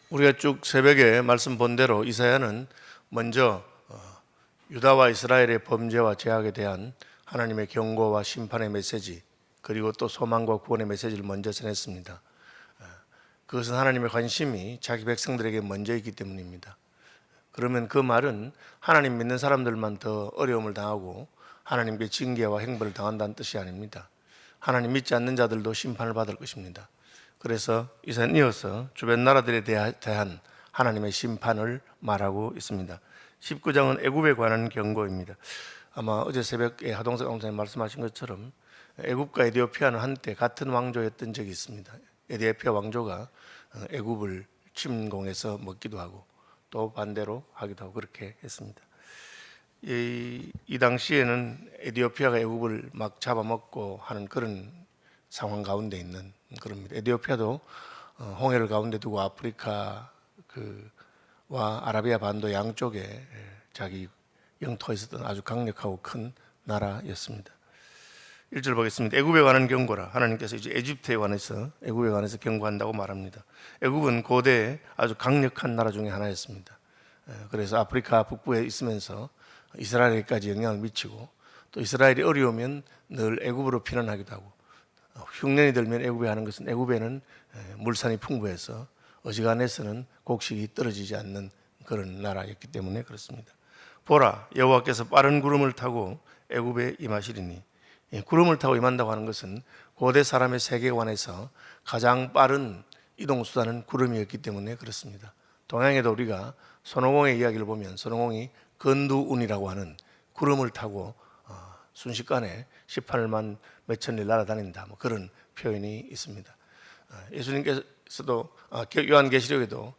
우리가 쭉 새벽에 말씀 본 대로 이사야는 먼저 유다와 이스라엘의 범죄와 죄악에 대한 하나님의 경고와 심판의 메시지, 그리고 또 소망과 구원의 메시지를 먼저 전했습니다. 그것은 하나님의 관심이 자기 백성들에게 먼저 있기 때문입니다. 그러면 그 말은 하나님 믿는 사람들만 더 어려움을 당하고 하나님께 징계와 형벌을 당한다는 뜻이 아닙니다. 하나님 믿지 않는 자들도 심판을 받을 것입니다. 그래서 이사야는 이어서 주변 나라들에 대한 하나님의 심판을 말하고 있습니다. 19장은 애굽에 관한 경고입니다. 아마 어제 새벽에 하동석 강사님 말씀하신 것처럼 애굽과 에디오피아는 한때 같은 왕조였던 적이 있습니다. 에디오피아 왕조가 애굽을 침공해서 먹기도 하고 또 반대로 하기도 하고 그렇게 했습니다. 이 당시에는 에디오피아가 애굽을 막 잡아먹고 하는 그런 상황 가운데 있는 그럽니다. 에디오피아도 홍해를 가운데 두고 아프리카 와 아라비아 반도 양쪽에 자기 영토에 있었던 아주 강력하고 큰 나라였습니다. 1절 보겠습니다. 애굽에 관한 경고라. 하나님께서 이제 애굽에 관해서 경고한다고 말합니다. 애굽은 고대 아주 강력한 나라 중에 하나였습니다. 그래서 아프리카 북부에 있으면서 이스라엘에까지 영향을 미치고 또 이스라엘이 어려우면 늘 애굽으로 피난하기도 하고 흉년이 들면 애굽에 하는 것은 애굽에는 물산이 풍부해서 어지간해서는 곡식이 떨어지지 않는 그런 나라였기 때문에 그렇습니다. 보라, 여호와께서 빠른 구름을 타고 애굽에 임하시리니. 구름을 타고 임한다고 하는 것은 고대 사람의 세계관에서 가장 빠른 이동수단은 구름이었기 때문에 그렇습니다. 동양에도 우리가 손오공의 이야기를 보면 손오공이 건두운이라고 하는 구름을 타고 순식간에 18만 몇천 리 날아다닌다, 뭐 그런 표현이 있습니다. 예수님께서도 요한계시록에도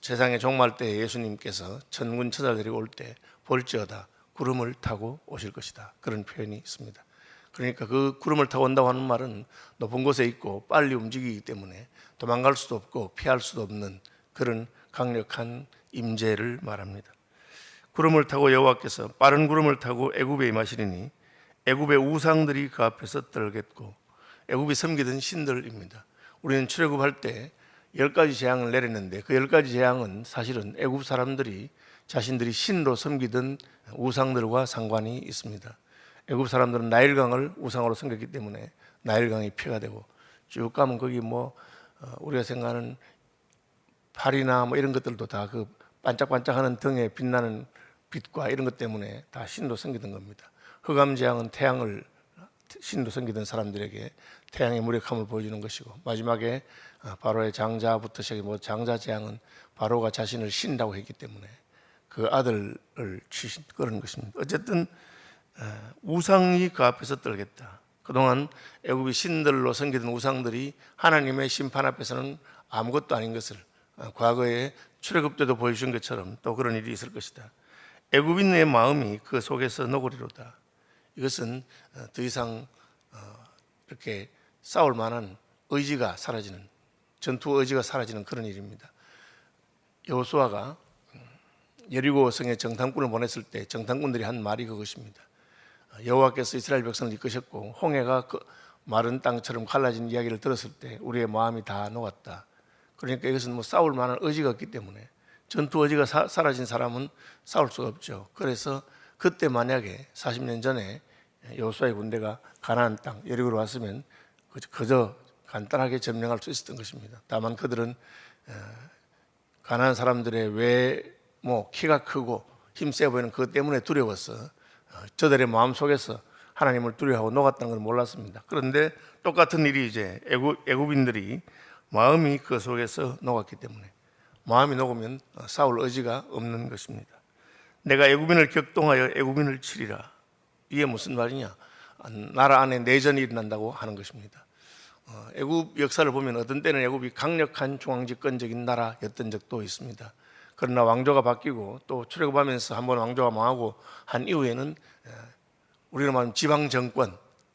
세상의 종말 때 예수님께서 천군 천사를 데리고 올 때 볼지어다 구름을 타고 오실 것이다, 그런 표현이 있습니다. 그러니까 그 구름을 타고 온다고 하는 말은 높은 곳에 있고 빨리 움직이기 때문에 도망갈 수도 없고 피할 수도 없는 그런 강력한 임재를 말합니다. 구름을 타고 여호와께서 빠른 구름을 타고 애굽에 임하시리니 애굽의 우상들이 그 앞에서 떨겠고, 애굽이 섬기던 신들입니다. 우리는 출애굽할 때 10가지 재앙을 내렸는데 그 10가지 재앙은 사실은 애굽 사람들이 자신들이 신으로 섬기던 우상들과 상관이 있습니다. 애굽 사람들은 나일강을 우상으로 섬겼기 때문에 나일강이 피가 되고, 쭉 가면 거기 우리가 생각하는 팔이나 이런 것들도 다 그 반짝반짝하는 등에 빛나는 빛과 이런 것 때문에 다 신으로 섬기던 겁니다. 흑암재앙은 태양을 신으로 섬기던 사람들에게 태양의 무력함을 보여주는 것이고, 마지막에 바로의 장자부터 시작해 장자재앙은 바로가 자신을 신이라고 했기 때문에 그 아들을 치신 그런 것입니다. 어쨌든 우상이 그 앞에서 떨겠다. 그동안 애굽이 신들로 섬기던 우상들이 하나님의 심판 앞에서는 아무것도 아닌 것을 과거에 출애굽 때도 보여준 것처럼 또 그런 일이 있을 것이다. 애굽인의 마음이 그 속에서 녹으리로다. 이것은 더 이상 이렇게 싸울 만한 의지가 사라지는, 전투 의지가 사라지는 그런 일입니다. 여호수아가 여리고 성에 정탐꾼을 보냈을 때 정탐꾼들이 한 말이 그것입니다. 여호와께서 이스라엘 백성을 이끄셨고 홍해가 마른 땅처럼 갈라진 이야기를 들었을 때 우리의 마음이 다 녹았다. 그러니까 이것은 싸울 만한 의지가 없기 때문에, 전투 의지가 사라진 사람은 싸울 수가 없죠. 그래서 그때 만약에 40년 전에 여호수아의 군대가 가나안 땅 여리고로 왔으면 그저 간단하게 점령할 수 있었던 것입니다. 다만 그들은 가나안 사람들의 키가 크고 힘세 보이는 그것 때문에 두려워서 저들의 마음속에서 하나님을 두려워하고 녹았다는 걸 몰랐습니다. 그런데 똑같은 일이 이제 애굽인들이 마음이 그 속에서 녹았기 때문에, 마음이 녹으면 싸울 의지가 없는 것입니다. 내가 애굽인을 격동하여 애굽인을 치리라. 이게 무슨 말이냐? 나라 안에 내전이 일어난다고 하는 것입니다. 애굽 역사를 보면 어떤 때는 애굽이 강력한 중앙집권적인 나라였던 적도 있습니다. 그러나 왕조가 바뀌고 또 출애굽하면서 한번 왕조가 망하고 한 이후에는 우리로 말하면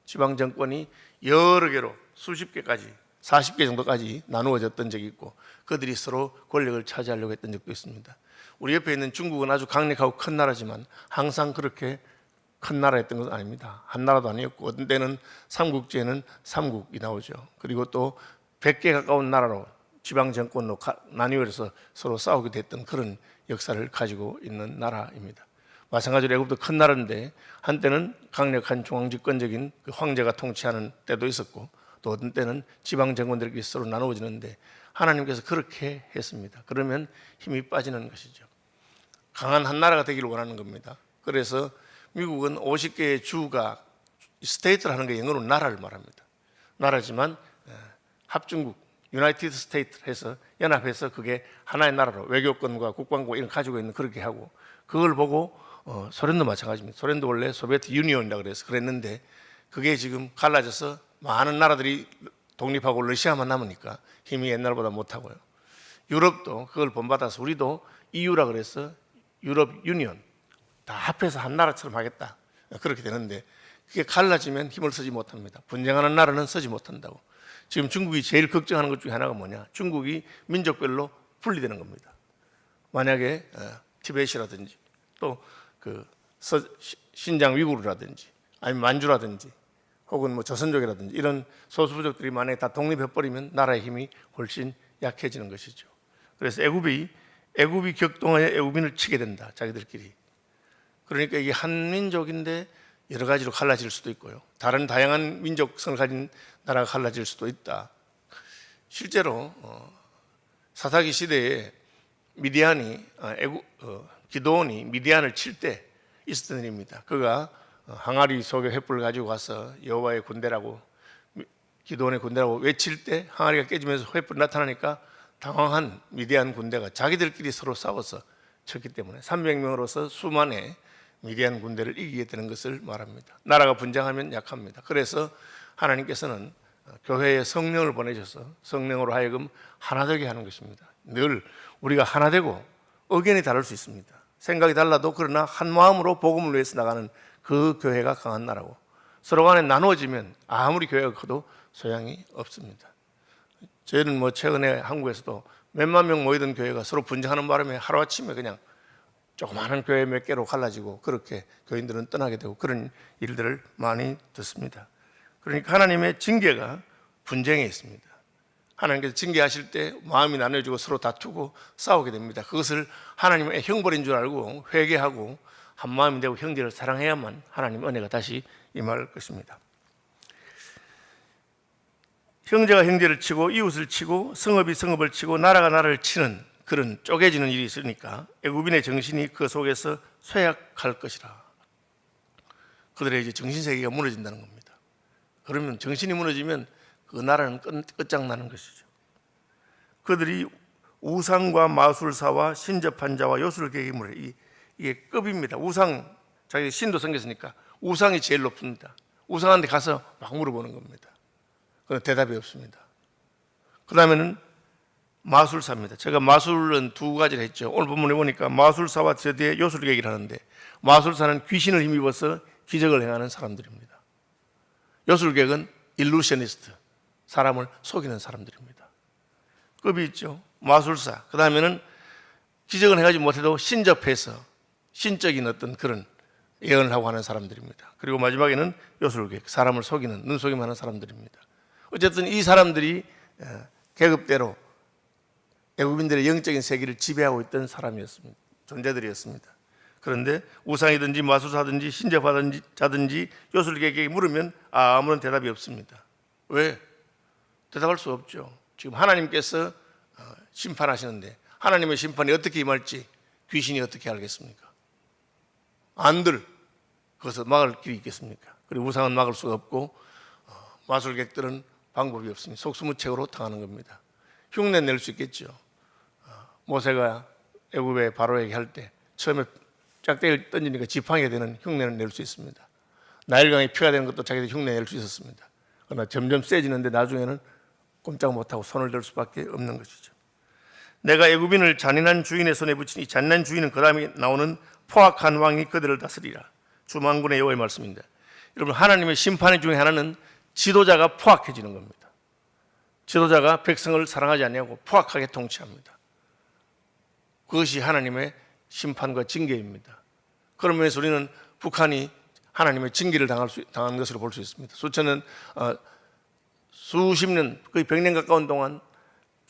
지방정권이 여러 개로 수십 개까지 40개 정도까지 나누어졌던 적이 있고, 그들이 서로 권력을 차지하려고 했던 적도 있습니다. 우리 옆에 있는 중국은 아주 강력하고 큰 나라지만 항상 그렇게 큰 나라였던 것은 아닙니다. 한 나라도 아니었고, 어떤 때는 삼국지에는 삼국이 나오죠. 그리고 또 100개 가까운 나라로 지방 정권으로 나뉘어서 서로 싸우게 됐던 그런 역사를 가지고 있는 나라입니다. 마찬가지로 애굽도 큰 나라인데 한때는 강력한 중앙집권적인 그 황제가 통치하는 때도 있었고 또 어떤 때는 지방 정권들끼리 서로 나누어지는데 하나님께서 그렇게 했습니다. 그러면 힘이 빠지는 것이죠. 강한 한 나라가 되기를 원하는 겁니다. 그래서 미국은 50개의 주가 스테이트를 하는 게 영어로 나라를 말합니다. 나라지만 합중국 유나이티드 스테이트 해서 연합해서 그게 하나의 나라로 외교권과 국방과 이런 가지고 있는 그렇게 하고 그걸 보고 소련도 마찬가지입니다. 소련도 원래 소비에트 유니온이라고 그랬는데 그게 지금 갈라져서 많은 나라들이 독립하고 러시아만 남으니까 힘이 옛날보다 못하고요. 유럽도 그걸 본받아서 우리도 EU라 그래서 유럽 유니온 다 합해서 한 나라처럼 하겠다 그렇게 되는데 그게 갈라지면 힘을 쓰지 못합니다. 분쟁하는 나라는 쓰지 못한다고. 지금 중국이 제일 걱정하는 것 중에 하나가 뭐냐? 중국이 민족별로 분리되는 겁니다. 만약에 티베트라든지 또 그 신장 위구르라든지 아니면 만주라든지 혹은 뭐 조선족이라든지 이런 소수부족들이 만약에 다 독립해버리면 나라의 힘이 훨씬 약해지는 것이죠. 그래서 애굽이 격동하여 애굽인을 치게 된다. 자기들끼리. 그러니까 이게 한민족인데 여러 가지로 갈라질 수도 있고요. 다른 다양한 민족성을 가진 나라가 갈라질 수도 있다. 실제로 사사기 시대에 미디안이 기드온이 미디안을 칠 때 있었던 일입니다. 그가 항아리 속에 횃불을 가지고 가서 여호와의 군대라고 기드온의 군대라고 외칠 때 항아리가 깨지면서 횃불이 나타나니까 당황한 미디안 군대가 자기들끼리 서로 싸워서 쳤기 때문에 300명으로서 수만의 미디안 군대를 이기게 되는 것을 말합니다. 나라가 분쟁하면 약합니다. 그래서 하나님께서는 교회에 성령을 보내셔서 성령으로 하여금 하나 되게 하는 것입니다. 늘 우리가 하나 되고 의견이 다를 수 있습니다. 생각이 달라도 그러나 한 마음으로 복음을 위해서 나가는 그 교회가 강한 나라고 서로 간에 나누어지면 아무리 교회가 커도 소양이 없습니다. 저희는 뭐 최근에 한국에서도 몇만 명 모이던 교회가 서로 분쟁하는 바람에 하루아침에 그냥 조그마한 교회 몇 개로 갈라지고 그렇게 교인들은 떠나게 되고 그런 일들을 많이 듣습니다. 그러니까 하나님의 징계가 분쟁에 있습니다. 하나님께서 징계하실 때 마음이 나눠지고 서로 다투고 싸우게 됩니다. 그것을 하나님의 형벌인 줄 알고 회개하고 한 마음이 되고 형제를 사랑해야만 하나님 은혜가 다시 임할 것입니다. 형제가 형제를 치고 이웃을 치고 성읍이 성읍을 치고 나라가 나라를 치는 그런 쪼개지는 일이 있으니까 애굽인의 정신이 그 속에서 쇠약할 것이라. 그들의 이제 정신세계가 무너진다는 겁니다. 그러면 정신이 무너지면 그 나라는 끝장나는 것이죠. 그들이 우상과 마술사와 신접한 자와 요술계획의 무리, 이게 급입니다. 우상, 자기 신도 생겼으니까 우상이 제일 높습니다. 우상한테 가서 막 물어보는 겁니다. 그런데 대답이 없습니다. 그 다음에는 마술사입니다. 제가 마술은 두 가지를 했죠. 오늘 본문에 보니까 마술사와 저 뒤에 요술계획을 하는데 마술사는 귀신을 힘입어서 기적을 행하는 사람들입니다. 요술계획은 일루셔니스트, 사람을 속이는 사람들입니다. 급이 있죠. 마술사. 그 다음에는 기적을 행하지 못해도 신접해서 신적인 어떤 그런 예언을 하고 하는 사람들입니다. 그리고 마지막에는 요술객, 사람을 속이는, 눈속임을 하는 사람들입니다. 어쨌든 이 사람들이 계급대로 애굽인들의 영적인 세계를 지배하고 있던 사람이었습니다. 존재들이었습니다. 그런데 우상이든지 마술사든지 신접자든지 요술객에게 물으면 아무런 대답이 없습니다. 왜? 대답할 수 없죠. 지금 하나님께서 심판하시는데 하나님의 심판이 어떻게 임할지 귀신이 어떻게 알겠습니까? 안들 그것을 막을 길이 있겠습니까? 그리고 우상은 막을 수가 없고 마술객들은 방법이 없으니 속수무책으로 당하는 겁니다. 흉내 낼 수 있겠죠. 모세가 애굽의 바로에게 할 때 처음에 짝대기를 던지니까 지팡이가 되는 흉내를 낼 수 있습니다. 나일강에 피가 되는 것도 자기들 흉내 낼 수 있었습니다. 그러나 점점 세지는데 나중에는 꼼짝 못하고 손을 들 수밖에 없는 것이죠. 내가 애굽인을 잔인한 주인의 손에 붙이니 잔인한 주인은 그 다음에 나오는 포악한 왕이 그들을 다스리라. 주만군의 여호와의 말씀입니다. 여러분, 하나님의 심판 중에 하나는 지도자가 포악해지는 겁니다. 지도자가 백성을 사랑하지 않냐고 포악하게 통치합니다. 그것이 하나님의 심판과 징계입니다. 그런 면에서 우리는 북한이 하나님의 징계를 당한 것으로 볼 수 있습니다. 수천 년, 수십 년, 거의 100년 가까운 동안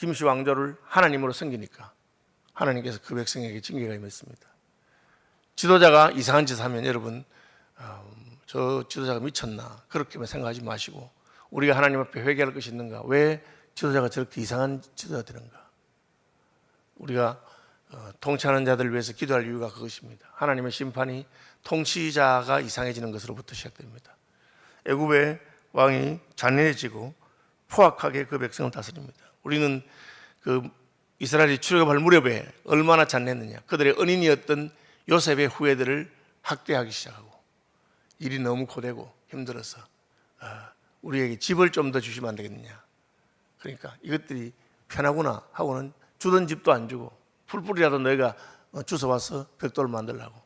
김씨 왕조를 하나님으로 섬기니까 하나님께서 그 백성에게 징계가 임했습니다. 지도자가 이상한 짓을 하면 여러분 저 지도자가 미쳤나 그렇게만 생각하지 마시고 우리가 하나님 앞에 회개할 것이 있는가? 왜 지도자가 저렇게 이상한 지도자가 되는가? 우리가 통치하는 자들을 위해서 기도할 이유가 그것입니다. 하나님의 심판이 통치자가 이상해지는 것으로부터 시작됩니다. 애굽의 왕이 잔인해지고 포악하게 그 백성을 다스립니다. 우리는 그 이스라엘이 출애굽할 무렵에 얼마나 잔인했느냐. 그들의 은인이었던 요셉의 후예들을 학대하기 시작하고 일이 너무 고되고 힘들어서 우리에게 집을 좀 더 주시면 안 되겠느냐. 그러니까 이것들이 편하구나 하고는 주던 집도 안 주고 풀뿌리라도 너희가 주워와서 벽돌을 만들라고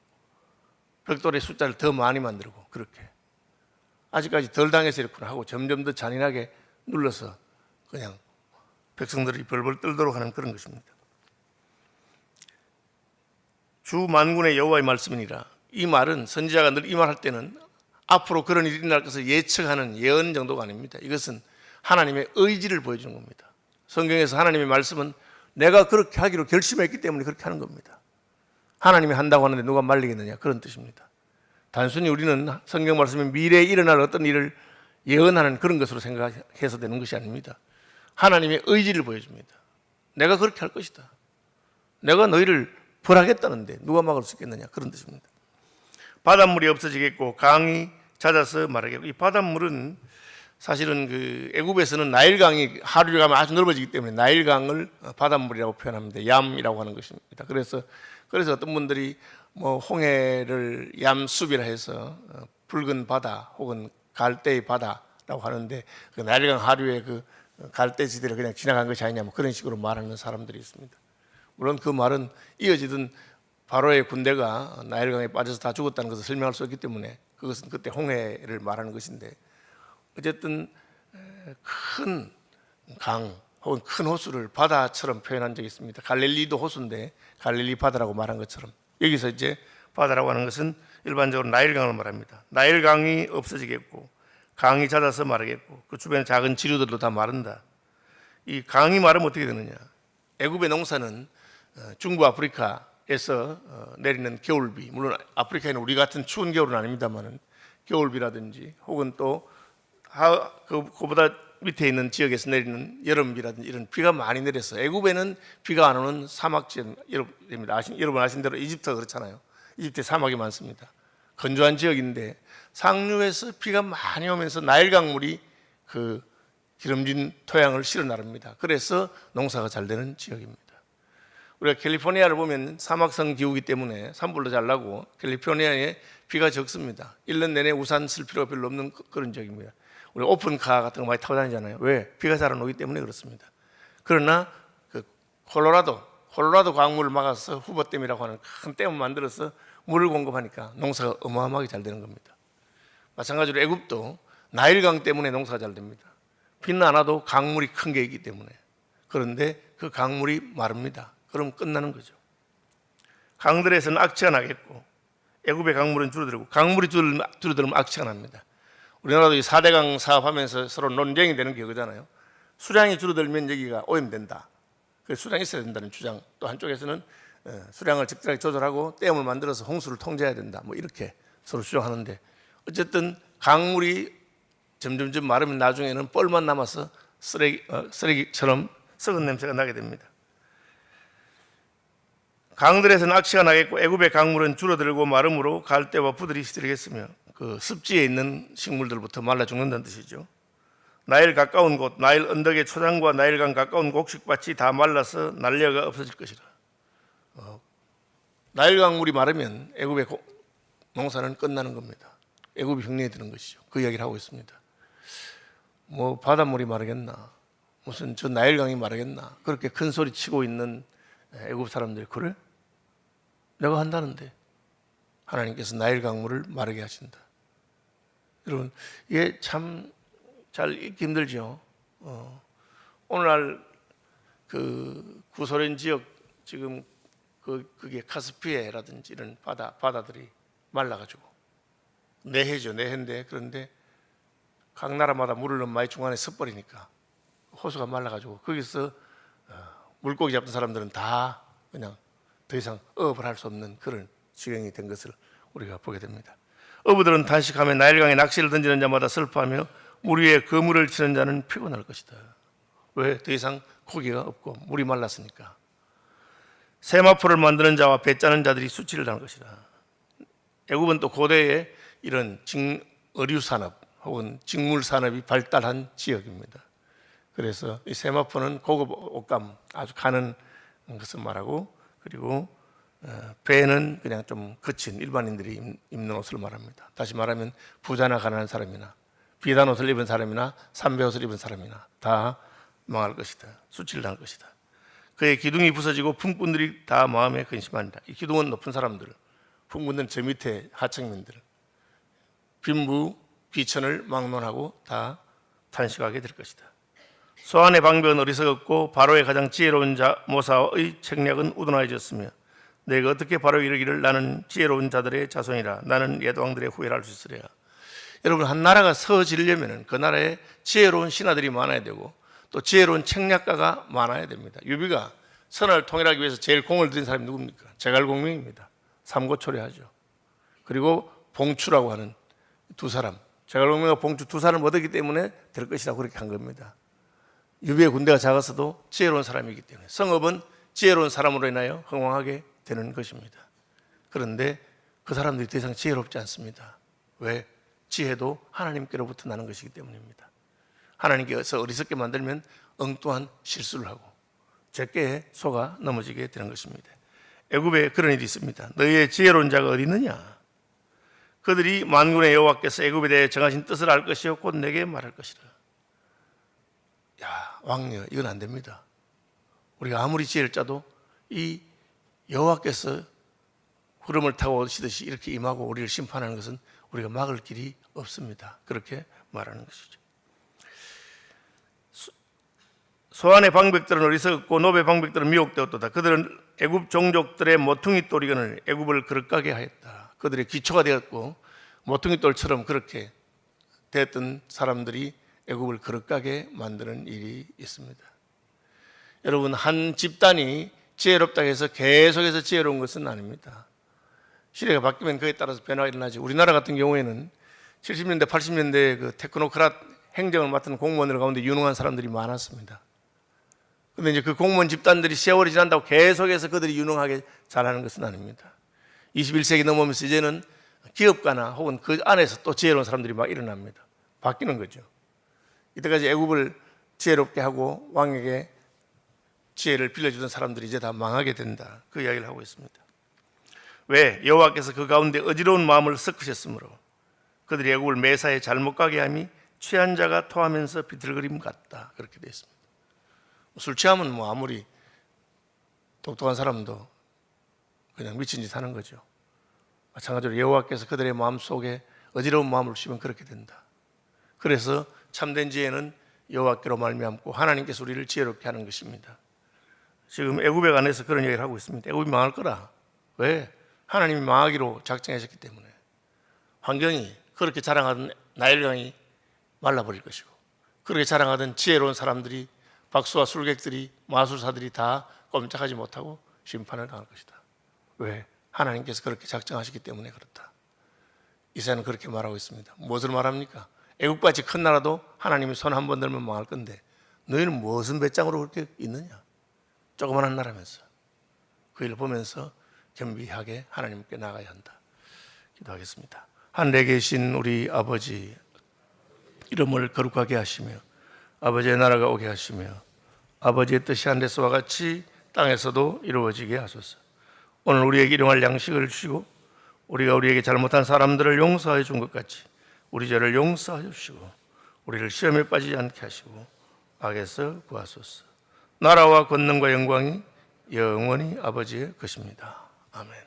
벽돌의 숫자를 더 많이 만들고 그렇게 아직까지 덜 당해서 이렇구나 하고 점점 더 잔인하게 눌러서 그냥 백성들이 벌벌 떨도록 하는 그런 것입니다. 주 만군의 여호와의 말씀이니라. 이 말은 선지자가 늘 이 말할 때는 앞으로 그런 일이 일어날 것을 예측하는 예언 정도가 아닙니다. 이것은 하나님의 의지를 보여주는 겁니다. 성경에서 하나님의 말씀은 내가 그렇게 하기로 결심했기 때문에 그렇게 하는 겁니다. 하나님이 한다고 하는데 누가 말리겠느냐 그런 뜻입니다. 단순히 우리는 성경 말씀이 미래에 일어날 어떤 일을 예언하는 그런 것으로 생각해서 되는 것이 아닙니다. 하나님의 의지를 보여줍니다. 내가 그렇게 할 것이다. 내가 너희를 벌하겠다는데 누가 막을 수 있겠느냐 그런 뜻입니다. 바닷물이 없어지겠고 강이 잦아서 마르겠고 이 바닷물은 사실은 그 애굽에서는 나일강이 하류에 가면 아주 넓어지기 때문에 나일강을 바닷물이라고 표현합니다. 얌이라고 하는 것입니다. 그래서 어떤 분들이 뭐 홍해를 얌숲이라 해서 붉은 바다 혹은 갈대의 바다라고 하는데 그 나일강 하류의 그 갈대지대를 그냥 지나간 것이 아니냐 뭐 그런 식으로 말하는 사람들이 있습니다. 물론 그 말은 이어지던 바로의 군대가 나일강에 빠져서 다 죽었다는 것을 설명할 수 없기 때문에 그것은 그때 홍해를 말하는 것인데 어쨌든 큰 강 혹은 큰 호수를 바다처럼 표현한 적이 있습니다. 갈릴리도 호수인데 갈릴리 바다라고 말한 것처럼 여기서 이제 바다라고 하는 것은 일반적으로 나일강을 말합니다. 나일강이 없어지겠고 강이 잦아서 마르겠고 그 주변의 작은 지류들도 다 마른다. 이 강이 마르면 어떻게 되느냐. 애굽의 농사는 중부 아프리카에서 내리는 겨울비, 물론 아프리카에는 우리 같은 추운 겨울은 아닙니다만 겨울비라든지 혹은 또 그보다 밑에 있는 지역에서 내리는 여름비라든지 이런 비가 많이 내려서 애굽에는 비가 안 오는 사막지역입니다. 여러분 아신 대로 이집트가 그렇잖아요. 이집트에 사막이 많습니다. 건조한 지역인데 상류에서 비가 많이 오면서 나일강물이 그 기름진 토양을 실어 나릅니다. 그래서 농사가 잘 되는 지역입니다. 우리가 캘리포니아를 보면 사막성 기후이기 때문에 산불도 잘 나고 캘리포니아에 비가 적습니다. 1년 내내 우산 쓸 필요가 별로 없는 그런 지역입니다. 우리 오픈카 같은 거 많이 타고 다니잖아요. 왜? 비가 잘 안 오기 때문에 그렇습니다. 그러나 그 콜로라도 강물을 막아서 후보댐이라고 하는 큰 댐을 만들어서 물을 공급하니까 농사가 어마어마하게 잘 되는 겁니다. 마찬가지로 애굽도 나일강 때문에 농사가 잘 됩니다. 비는 안 와도 강물이 큰 게 있기 때문에. 그런데 그 강물이 마릅니다. 그럼 끝나는 거죠. 강들에서는 악취가 나겠고 애굽의 강물은 줄어들고 강물이 줄어들면 악취가 납니다. 우리나라도 이 4대강 사업하면서 서로 논쟁이 되는 게 그거잖아요. 수량이 줄어들면 여기가 오염된다. 그래서 수량이 있어야 된다는 주장. 또 한쪽에서는 수량을 적절하게 조절하고 댐을 만들어서 홍수를 통제해야 된다. 뭐 이렇게 서로 주장하는데 어쨌든 강물이 점점점 마르면 나중에는 뻘만 남아서 쓰레기처럼 썩은 냄새가 나게 됩니다. 강들에서는 악취가 나겠고 애굽의 강물은 줄어들고 마름으로 갈대와 부들이 시들겠으며 그 습지에 있는 식물들부터 말라 죽는다는 뜻이죠. 나일 가까운 곳, 나일 언덕의 초장과 나일강 가까운 곡식밭이 다 말라서 난리가 없어질 것이라. 나일강 물이 마르면 애굽의 농사는 끝나는 겁니다. 애굽이 흉내에 드는 것이죠. 그 이야기를 하고 있습니다. 뭐 바닷물이 마르겠나, 무슨 저 나일강이 마르겠나 그렇게 큰 소리 치고 있는 애굽 사람들이 그래? 내가 한다는데 하나님께서 나일 강물을 마르게 하신다. 여러분 이게 참 잘 읽기 힘들죠. 오늘날 그 구소련 지역 지금 그게 카스피해라든지 이런 바다들이 말라가지고 내해죠. 내해인데 그런데 각 나라마다 물을 너무 많이 중간에 섞어버리니까 호수가 말라가지고 거기서 물고기 잡던 사람들은 다 그냥 더 이상 어업을 할 수 없는 그런 지경이 된 것을 우리가 보게 됩니다. 어부들은 단식하며 나일강에 낚시를 던지는 자마다 슬퍼하며 물 위에 그물을 치는 자는 피곤할 것이다. 왜? 더 이상 고기가 없고 물이 말랐으니까. 세마포를 만드는 자와 배 짜는 자들이 수치를 당할 것이다. 애굽은 또 고대에 이런 의류 산업 혹은 직물 산업이 발달한 지역입니다. 그래서 이 세마포는 고급 옷감, 아주 가는 것을 말하고, 그리고 배는 그냥 좀 거친 일반인들이 입는 옷을 말합니다. 다시 말하면 부자나 가난한 사람이나 비단 옷을 입은 사람이나 삼배 옷을 입은 사람이나 다 망할 것이다. 수치를 당할 것이다. 그의 기둥이 부서지고 품꾼들이 다 마음에 근심한다. 이 기둥은 높은 사람들, 품꾼들은 저 밑에 하층민들, 빈부 귀천을 막론하고 다 탄식하게 될 것이다. 소안의 방벽은 어리석었고 바로의 가장 지혜로운 자 모사의 책략은 우둔하여졌으며 내가 어떻게 바로 이르기를 나는 지혜로운 자들의 자손이라 나는 옛왕들의 후예를 할 수 있으랴. 여러분, 한 나라가 서지려면 그 나라에 지혜로운 신하들이 많아야 되고 또 지혜로운 책략가가 많아야 됩니다. 유비가 선을 통일하기 위해서 제일 공을 들인 사람이 누굽니까? 제갈공명입니다. 삼고초려하죠. 그리고 봉추라고 하는 두 사람, 제갈공명과 봉추 두 사람을 얻었기 때문에 될 것이라고 그렇게 한 겁니다. 유비의 군대가 작았어도 지혜로운 사람이기 때문에 성읍은 지혜로운 사람으로 인하여 흥왕하게 되는 것입니다. 그런데 그 사람들이 더 이상 지혜롭지 않습니다. 왜? 지혜도 하나님께로부터 나는 것이기 때문입니다. 하나님께서 어리석게 만들면 엉뚱한 실수를 하고 제께에 속아 넘어지게 되는 것입니다. 애굽에 그런 일이 있습니다. 너희의 지혜로운 자가 어디 있느냐? 그들이 만군의 여호와께서 애굽에 대해 정하신 뜻을 알 것이요 곧 내게 말할 것이라. 야, 왕녀, 이건 안 됩니다. 우리가 아무리 지혜를 짜도 이 여호와께서 구름을 타고 오시듯이 이렇게 임하고 우리를 심판하는 것은 우리가 막을 길이 없습니다. 그렇게 말하는 것이죠. 소안의 방백들은 어리석었고 노베 방백들은 미혹되었도다. 그들은 애굽 종족들의 모퉁이 돌이건을 애굽을 그릇가게 하였다. 그들의 기초가 되었고 모퉁이 돌처럼 그렇게 됐던 사람들이 애굽을 그릇가게 만드는 일이 있습니다. 여러분, 한 집단이 지혜롭다고 해서 계속해서 지혜로운 것은 아닙니다. 시대가 바뀌면 그에 따라서 변화가 일어나지. 우리나라 같은 경우에는 70년대, 80년대에 그 테크노크랏 행정을 맡은 공무원들 가운데 유능한 사람들이 많았습니다. 그런데 이제 그 공무원 집단들이 세월이 지난다고 계속해서 그들이 유능하게 잘하는 것은 아닙니다. 21세기 넘어오면서 이제는 기업가나 혹은 그 안에서 또 지혜로운 사람들이 막 일어납니다. 바뀌는 거죠. 이때까지 애굽을 지혜롭게 하고 왕에게 지혜를 빌려주던 사람들이 이제 다 망하게 된다. 그 이야기를 하고 있습니다. 왜? 여호와께서 그 가운데 어지러운 마음을 섞으셨으므로 그들이 애굽을 매사에 잘못 가게 함이 취한 자가 토하면서 비틀거림 같다. 그렇게 되어 있습니다. 술 취하면 뭐 아무리 똑똑한 사람도 그냥 미친 짓 하는 거죠. 마찬가지로 여호와께서 그들의 마음속에 어지러운 마음을 주시면 그렇게 된다. 그래서 참된 지혜는 여호와께로 말미암고 하나님께서 우리를 지혜롭게 하는 것입니다. 지금 애굽에 관해서 그런 얘기를 하고 있습니다. 애굽이 망할 거라. 왜? 하나님이 망하기로 작정하셨기 때문에. 환경이 그렇게 자랑하던 나일강이 말라버릴 것이고 그렇게 자랑하던 지혜로운 사람들이 박수와 술객들이 마술사들이 다 꼼짝하지 못하고 심판을 당할 것이다. 왜? 하나님께서 그렇게 작정하셨기 때문에 그렇다. 이사야는 그렇게 말하고 있습니다. 무엇을 말합니까? 애국같이 큰 나라도 하나님이 손 한 번 들면 망할 건데 너희는 무슨 배짱으로 그렇게 있느냐? 조그만한 나라면서. 그 일을 보면서 겸비하게 하나님께 나가야 한다. 기도하겠습니다. 하늘에 계신 우리 아버지, 이름을 거룩하게 하시며 아버지의 나라가 오게 하시며 아버지의 뜻이 하늘에서와 같이 땅에서도 이루어지게 하소서. 오늘 우리에게 일용할 양식을 주시고 우리가 우리에게 잘못한 사람들을 용서하여 준 것 같이 우리 죄를 용서하여 주시고 우리를 시험에 빠지지 않게 하시고 악에서 구하소서. 나라와 권능과 영광이 영원히 아버지의 것입니다. 아멘.